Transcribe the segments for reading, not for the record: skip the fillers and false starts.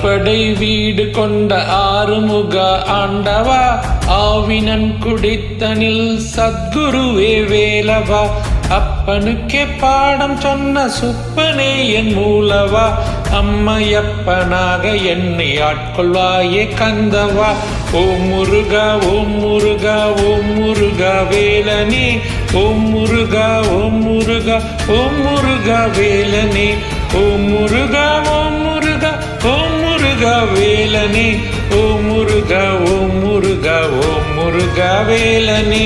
ஆறுபடை வீடு கொண்ட ஆறுமுக ஆண்டவா, ஆவினன் குடித்தனில் சத்குருவே வேலவா, அப்பனுக்கே பாடம் சொன்ன சுப்பனே என் மூலவா, அம்மையப்பனாக என்னை ஆட்கொள்வாயே கந்தவா. ஓம் முருகா ஓம் முருகா ஓம் முருகா வேலனே, ஓம் முருகா ஓம் முருகா ஓம் முருகா வேலனே, ஓம் முருகா ஓம் முருகா ஓம் முருகா வேலனே, ஓம் முருகா ஓம் முருகா ஓம் முருகா வேலனே.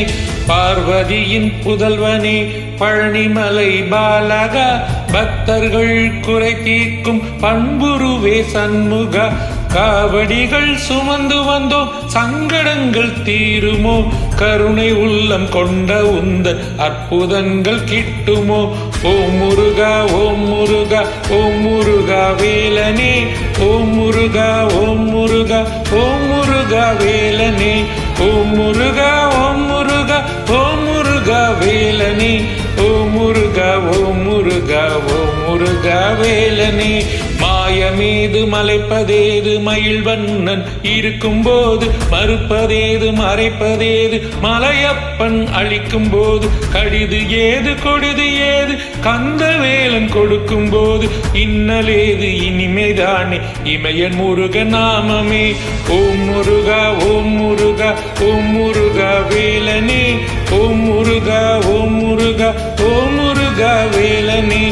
பார்வதியின் புதல்வனே பழனிமலை பாலகா, பக்தர்கள் குறை தீர்க்கும் பண்புருவே சண்முகா, காவடிகள் சுமந்து வந்தோம் சங்கடங்கள் தீருமோ, கருணை உள்ளம் கொண்ட உந்தன் அற்புதங்கள் கிட்டுமோ. ஓம் முருகா ஓம் முருகா ஓம் முருகா வேலனே, ஓம் முருகா ஓம் முருகா ஓம் முருகா வேலனே, ஓம் முருகா ஓம் முருகா ஓம் முருகா வேலனே, ஓம் முருகா ஓம் முருகா ஓம் முருகா வேலனே. மாயமேது மலைப்பதேது மயில் வண்ணன் இருக்கும் போது, மறுப்பதேது மறைப்பதேது மலையப்பன் அளிக்கும் போது, கடிது ஏது கொடிது ஏது கந்தவேலன் கொடுக்கும் போது, இன்னலேது இனிமைதானே இமையன் முருகன் நாமமே. ஓம் முருகா ஓம் முருகா ஓம் முருகா வேலனே, ஓம் முருகா ஓம் முருகா ஓம் முருகா வேலனே,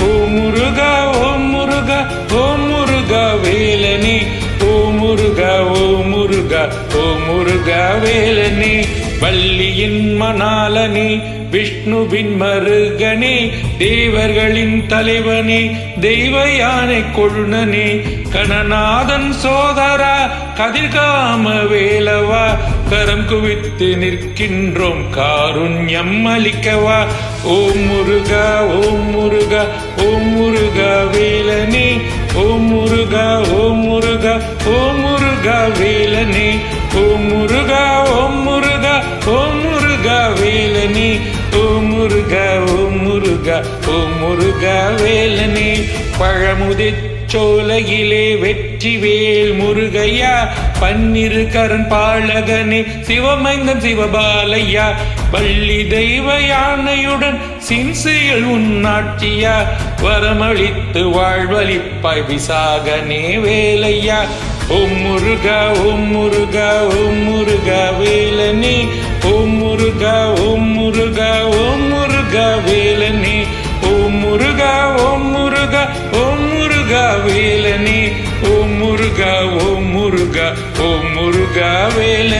ஓம் முருகா ஓம் முருகா ஓம் முருகா வேலனே, ஓம் முருகா ஓம் முருகா ஓம் முருகா வேலனே. வள்ளியின் மணாலனே விஷ்ணுவின் மருகனே, தேவர்களின் தலைவனே தெய்வ யானை கொழுனனே, கணநாதன் சோதரா கதிர்காம வேலவா, கரம் குவித்து நிற்கின்றோம் காருண்யம் அளிக்கவா. ஓம் முருகா ஓம் முருகா ஓம் முருகா வேலனே, ஓம் முருகா ஓம் முருகா ஓம் முருகா வேலனே, ஓம் முருகா ஓம் முருகா ஓம் முருகா வேலனே, ஓம் முருகா ஓம் முருகா ஓம் முருகா வேலனே. பழமுதிர் சோலையிலே வெற்றி வேல் முருகையா, பன்னிரு கரன் பாலகனே சிவமைந்தன் சிவபாலையா, வள்ளி தெய்வ யானையுடன் சின்செயல் உன்னாட்சியா, வரமளித்து வாழ்வழிப்பாய் விசாகனே வேலையா. ஓம் முருகா ஓம் முருகா ஓம் முருகா வேலனே, ஓம் முருகா ஓம் முருகா ஓம் முருகா வேலனே, ஓம் முருகா ஓம் முருகா ஓம் முருகா வேலனே, ஓம் முருகா ஓம் முருகா ஓம் முருகா வேலனே.